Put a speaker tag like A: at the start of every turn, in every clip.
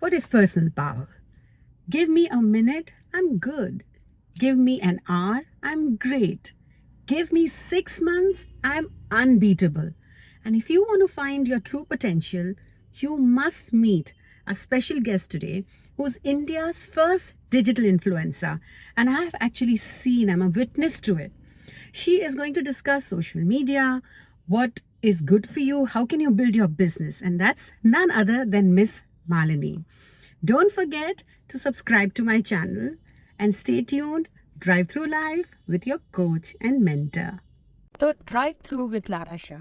A: What is personal power? Give me a minute, I'm good. Give me an hour, I'm great. Give me 6 months, I'm unbeatable. And if you want to find your true potential, you must meet a special guest today who's India's first digital influencer. And I have actually seen, I'm a witness to it. She is going to discuss social media, what is good for you, how can you build your business, and that's none other than Miss Malini. Don't forget to subscribe to my channel and stay tuned. Drive Through Life with your coach and mentor.
B: So drive through with Lara Shah,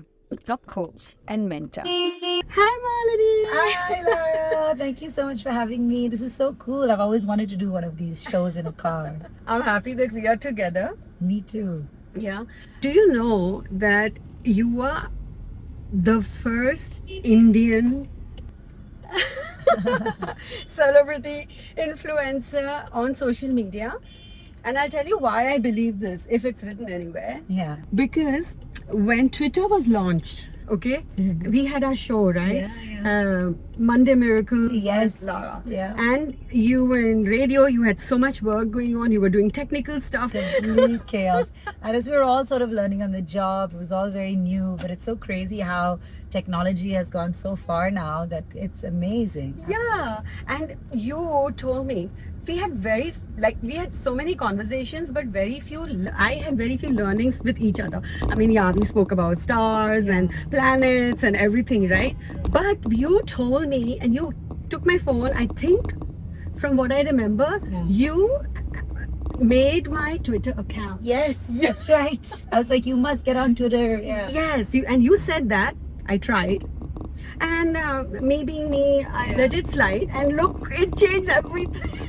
B: your coach and mentor.
A: Hi Malini.
C: Hi, Lara. Thank you so much for having me. This is so cool. I've always wanted to do one of these shows in a car.
A: I'm happy that we are together.
C: Me too.
A: Yeah. Do you know that you are the first Indian celebrity influencer on social media? And I'll tell you why I believe this, if it's written anywhere.
C: Yeah.
A: Because when Twitter was launched, okay, we had our show, right? Monday Miracles
C: Yes.
A: with Lara.
C: Yeah.
A: And you were in radio, you had so much work going on, you were doing technical stuff.
C: Complete chaos. And as we were all sort of learning on the job, it was all very new, but it's so crazy how technology has gone so far now that it's amazing.
A: Yeah, and you told me we had so many conversations, but I had very few learnings with each other. I mean, yeah, we spoke about stars and planets and everything, right? But you told me, and you took my phone, I think, from what I remember, you made my Twitter account.
C: Yes, that's right. I was like, you must get on Twitter. Yeah.
A: Yes, you said that. I tried. And me being me, I let it slide, and look, it changed everything.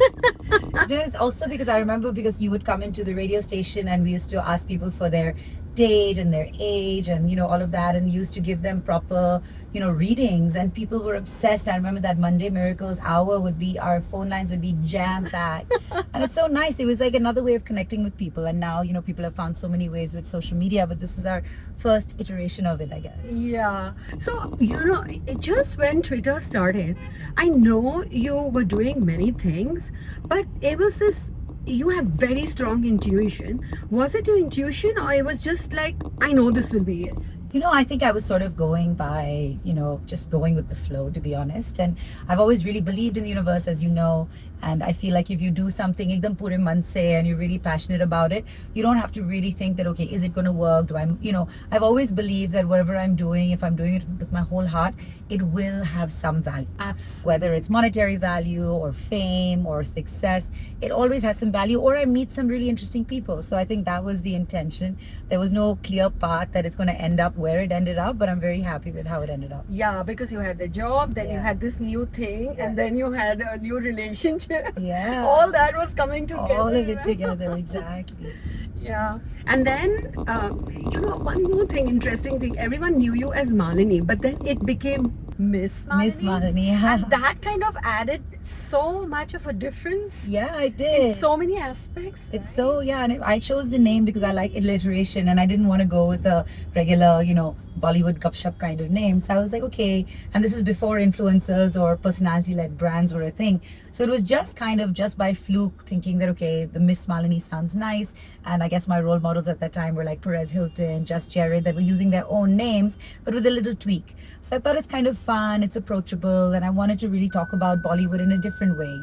C: It is also because I remember because you would come into the radio station and we used to ask people for their date and their age and all of that, and used to give them proper readings, and people were obsessed. I remember that Monday Miracles hour would be, our phone lines would be jam packed. And it's so nice. It was like another way of connecting with people, and now people have found so many ways with social media, but this is our first iteration of it, I guess.
A: Yeah. So, it just when Twitter started, I know you were doing many things, but it was this, you have very strong intuition. Was it your intuition, or it was just like, I know this will be it?
C: I think I was sort of going by, just going with the flow, to be honest. And I've always really believed in the universe, as you know. And I feel like if you do something ekdam pure man se and you're really passionate about it, you don't have to really think that, okay, is it going to work? I've always believed that whatever I'm doing, if I'm doing it with my whole heart, it will have some value.
A: Absolutely.
C: Whether it's monetary value or fame or success, it always has some value, or I meet some really interesting people. So I think that was the intention. There was no clear path that it's going to end up where it ended up, but I'm very happy with how it ended up.
A: Yeah, because you had the job, then you had this new thing, and then you had a new relationship.
C: Yeah.
A: All that was coming together.
C: All of it together, exactly.
A: Yeah. And then, one more thing, interesting thing. Everyone knew you as Malini, but then it became Miss Malini.
C: Miss Malini, yeah.
A: And that kind of added so much of a difference.
C: Yeah, I did.
A: In so many aspects.
C: It's so, and I chose the name because I like alliteration, and I didn't want to go with a regular, Bollywood gupshup kind of name. So I was like, okay, and this is before influencers or personality-led brands were a thing. So it was just by fluke thinking that, okay, the Miss Malini sounds nice. And I guess my role models at that time were like Perez Hilton, Just Jared, that were using their own names, but with a little tweak. So I thought it's kind of fun, it's approachable, and I wanted to really talk about Bollywood in a different way,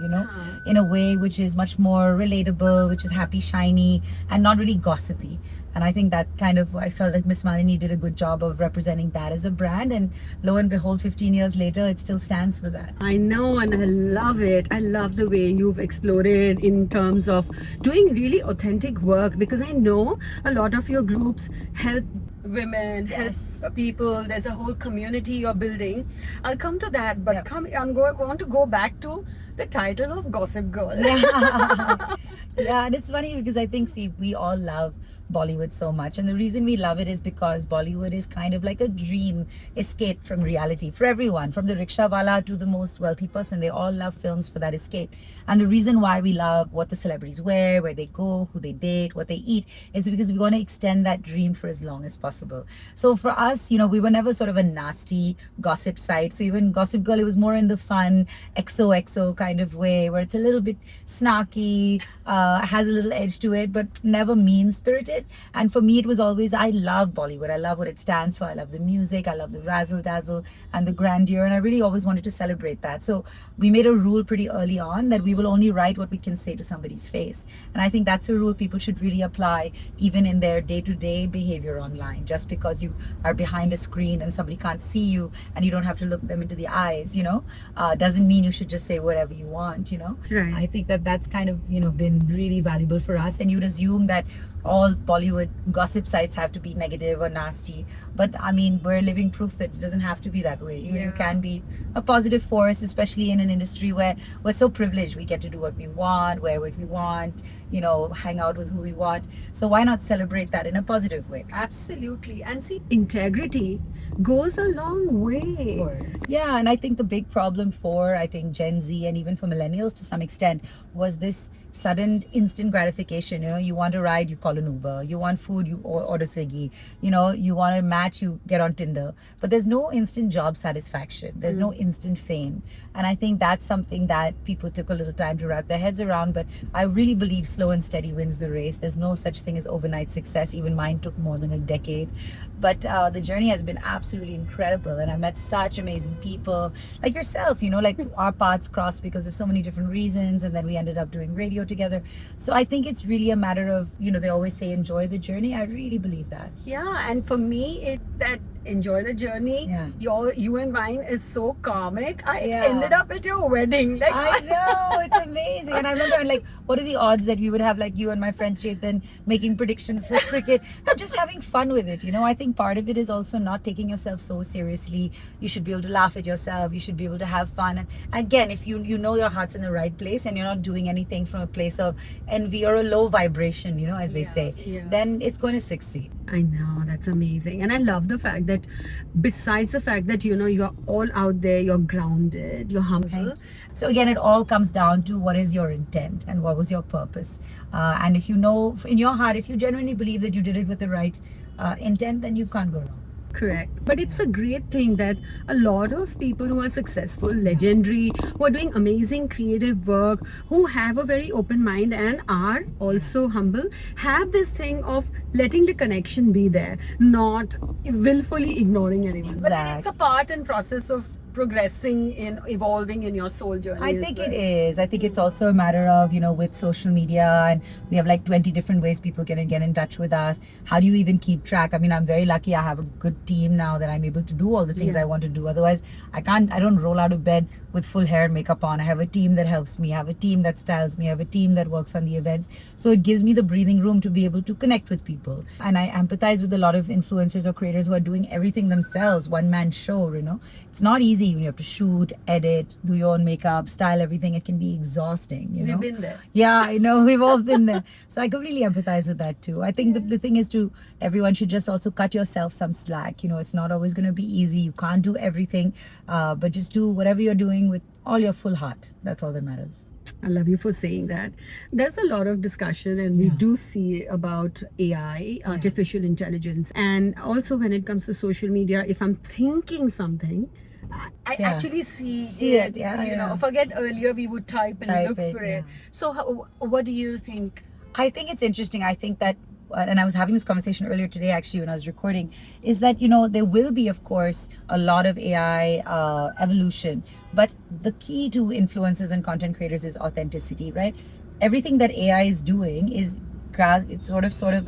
C: in a way which is much more relatable, which is happy, shiny, and not really gossipy. And I think that I felt like Miss Malini did a good job of representing that as a brand. And lo and behold, 15 years later, it still stands for that.
A: I know, and I love it. I love the way you've explored in terms of doing really authentic work, because I know a lot of your groups help women, help people. There's a whole community you're building. I'll come to that, but I want to go back to the title of Gossip Girl.
C: Yeah, and it's funny because I think, we all love Bollywood so much. And the reason we love it is because Bollywood is kind of like a dream escape from reality for everyone, from the rickshawala to the most wealthy person. They all love films for that escape. And the reason why we love what the celebrities wear, where they go, who they date, what they eat, is because we want to extend that dream for as long as possible. So for us, we were never sort of a nasty gossip site. So even Gossip Girl, it was more in the fun XOXO kind of way, where it's a little bit snarky, has a little edge to it, but never mean-spirited. And for me, it was always, I love Bollywood. I love what it stands for. I love the music. I love the razzle-dazzle and the grandeur. And I really always wanted to celebrate that. So we made a rule pretty early on that we will only write what we can say to somebody's face. And I think that's a rule people should really apply even in their day-to-day behavior online. Just because you are behind a screen and somebody can't see you and you don't have to look them into the eyes, doesn't mean you should just say whatever you want,
A: Right.
C: I think that's kind of, been really valuable for us. And you'd assume that all Bollywood gossip sites have to be negative or nasty. But I mean, we're living proof that it doesn't have to be that way. You can be a positive force, especially in an industry where we're so privileged. We get to do what we want, wear what we want, hang out with who we want. So why not celebrate that in a positive way?
A: Absolutely. And see, integrity goes a long way.
C: Yeah, and I think the big problem for, I think, Gen Z and even for millennials to some extent was this sudden instant gratification. You want a ride, you call an Uber. You want food, you order Swiggy. You want a match, you get on Tinder. But there's no instant job satisfaction. There's no instant fame. And I think that's something that people took a little time to wrap their heads around. But I really believe slow and steady wins the race. There's no such thing as overnight success. Even mine took more than a decade. But the journey has been absolutely incredible. And I met such amazing people like yourself, like our paths crossed because of so many different reasons. And then we ended up doing radio together. So I think it's really a matter of, they always say enjoy the journey. I really believe that.
A: Yeah, and for me, that enjoy the journey.
C: Yeah.
A: You and mine is so karmic. I
C: Yeah.
A: ended up at your wedding. Like
C: I know, it's amazing. And I remember, what are the odds that we would have, you and my friend Chetan making predictions for cricket and just having fun with it. I think part of it is also not taking yourself so seriously. You should be able to laugh at yourself. You should be able to have fun. And again, if you know your heart's in the right place and you're not doing anything from a place of envy or a low vibration, as they say, then it's going to succeed.
A: I know, that's amazing. And I love the fact that besides the fact that you're all out there, you're grounded, you're humble.
C: Right. So again, it all comes down to what is your intent and what was your purpose. And if you know in your heart, if you genuinely believe that you did it with the right intent, then you can't go wrong.
A: Correct. But it's a great thing that a lot of people who are successful, legendary, who are doing amazing creative work, who have a very open mind and are also humble, have this thing of letting the connection be there, not willfully ignoring anyone. But then it's a part and process of progressing in evolving in your soul journey.
C: I think it is. I think it's also a matter of, with social media, and we have 20 different ways people can get in touch with us. How do you even keep track? I mean, I'm very lucky I have a good team now that I'm able to do all the things I want to do. Otherwise, I don't roll out of bed with full hair and makeup on. I have a team that helps me. I have a team that styles me. I have a team that works on the events. So it gives me the breathing room to be able to connect with people. And I empathize with a lot of influencers or creators who are doing everything themselves, one-man show, It's not easy when you have to shoot, edit, do your own makeup, style everything. It can be exhausting,
A: We've been there.
C: Yeah, I know. We've all been there. So I completely empathize with that too. I think the thing is everyone should just also cut yourself some slack. It's not always going to be easy. You can't do everything, but just do whatever you're doing with all your full heart. That's all that matters.
A: I love you for saying that. There's a lot of discussion, and we do see about AI, artificial intelligence. And also when it comes to social media, if I'm thinking something, I actually see it. Forget earlier we would type and look for it. So what do you think?
C: I think it's interesting. I think that, and I was having this conversation earlier today actually when I was recording, is that, there will be, of course, a lot of AI evolution. But the key to influencers and content creators is authenticity, right? Everything that AI is doing is it's sort of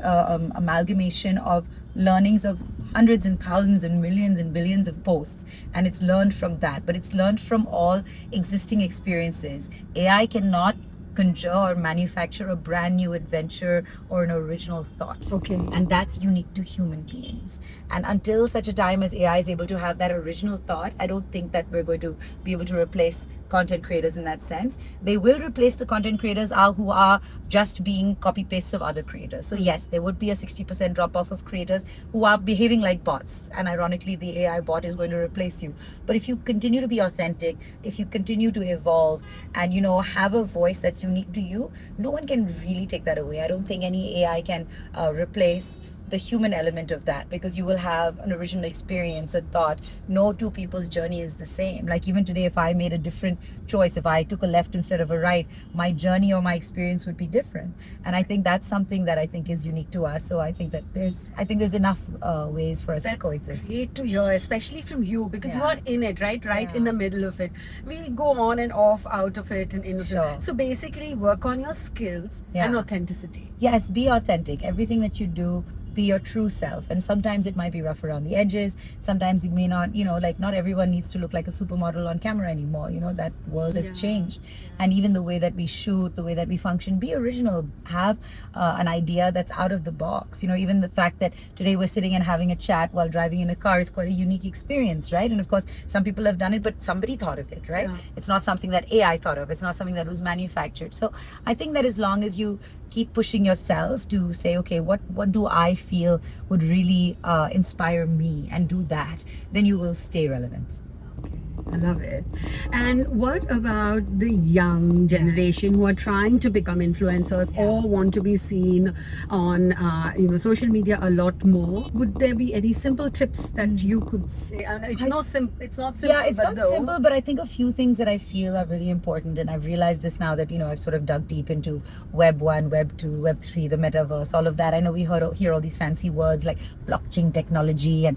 C: amalgamation of learnings of hundreds and thousands and millions and billions of posts, and it's learned from that, but it's learned from all existing experiences. AI cannot conjure or manufacture a brand new adventure or an original thought.
A: Okay.
C: And that's unique to human beings. And until such a time as AI is able to have that original thought, I don't think that we're going to be able to replace content creators in that sense. They will replace the content creators who are just being copy pastes of other creators. So yes, there would be a 60% drop off of creators who are behaving like bots, and ironically the AI bot is going to replace you. But if you continue to be authentic, if you continue to evolve and have a voice that's unique to you, no one can really take that away. I don't think any AI can replace the human element of that, because you will have an original experience, a thought. No two people's journey is the same. Like even today, if I made a different choice, if I took a left instead of a right, my journey or my experience would be different. And I think that's something that I think is unique to us. So I think that there's enough ways for us to coexist.
A: Great to hear, especially from you, because you
C: Yeah.
A: are in it, right
C: Yeah.
A: in the middle of it. We go on and off, out of it, and in of it.
C: Sure.
A: So basically, work on your skills
C: Yeah.
A: and authenticity.
C: Yes, be authentic. Everything that you do, be your true self. And sometimes it might be rough around the edges. Sometimes you may not, like not everyone needs to look like a supermodel on camera anymore. That world has
A: Yeah.
C: changed. And even the way that we shoot, the way that we function, be original. Have an idea that's out of the box. Even the fact that today we're sitting and having a chat while driving in a car is quite a unique experience, right? And of course, some people have done it, but somebody thought of it, right?
A: Yeah.
C: It's not something that AI thought of. It's not something that was manufactured. So I think that as long as you keep pushing yourself to say, okay, what do I feel would really inspire me, and do that, then you will stay relevant.
A: I love it. And what about the young generation who are trying to become influencers
C: Yeah.
A: or want to be seen on social media a lot more? Would there be any simple tips that you could say? And it's not simple. It's not simple.
C: Yeah, it's
A: but
C: not simple, but I think a few things that I feel are really important, and I've realized this now that I've sort of dug deep into Web 1, Web 2, Web 3, the metaverse, all of that. I know we hear all these fancy words like blockchain technology and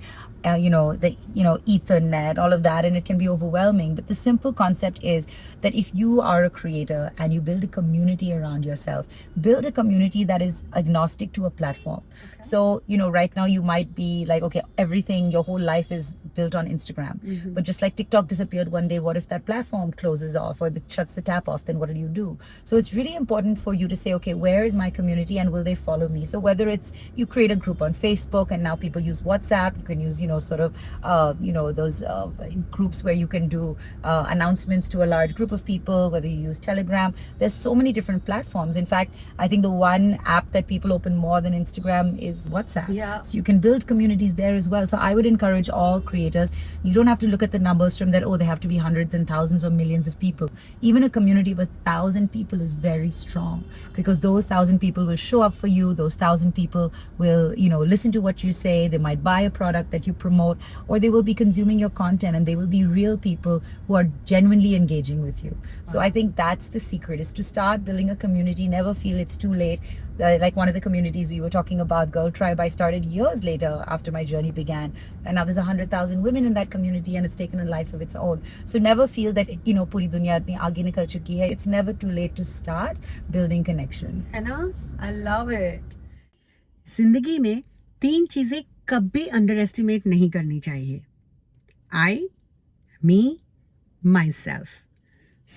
C: Ethernet, all of that, and it can be overwhelming. But the simple concept is that if you are a creator and you build a community around yourself, build a community that is agnostic to a platform. So, right now you might be like, okay, everything, your whole life is built on Instagram. But just like TikTok disappeared one day, what if that platform closes off or shuts the tap off? Then what do you do? So it's really important for you to say, okay, where is my community and will they follow me? So whether it's you create a group on Facebook, and now people use WhatsApp, you can use, those groups where you can do announcements to a large group of people, whether you use Telegram. There's so many different platforms. In fact, I think the one app that people open more than Instagram is WhatsApp.
A: Yeah.
C: So you can build communities there as well. So I would encourage all creators, you don't have to look at the numbers from that, they have to be hundreds and thousands or millions of people. Even a community with 1,000 people is very strong, because those 1,000 people will show up for you. Those 1,000 people will, listen to what you say. They might buy a product that you promote, or they will be consuming your content, and they will be real people who are genuinely engaging with you. So I think that's the secret, is to start building a community. Never feel it's too late. Like one of the communities we were talking about, Girl Tribe, I started years later after my journey began, and now there's 100,000 women in that community, and it's taken a life of its own. So never feel that puri dunya itni aage nikal chuki hai. It's never too late to start building connections.
A: है ना? I love it. जिंदगी में 3 चीजें कभी under estimate नहीं करनी चाहिए. आई, मी, my self.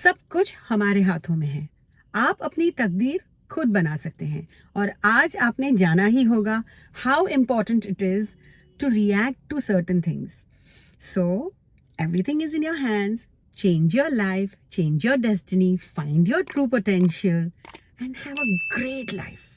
A: सब कुछ हमारे हाथों में है. आप अपनी तकदीर खुद बना सकते हैं, और आज आपने जाना ही होगा how important it is to react to certain things. So everything is in your hands. Change your life, change your destiny, find your true potential, and have a great life.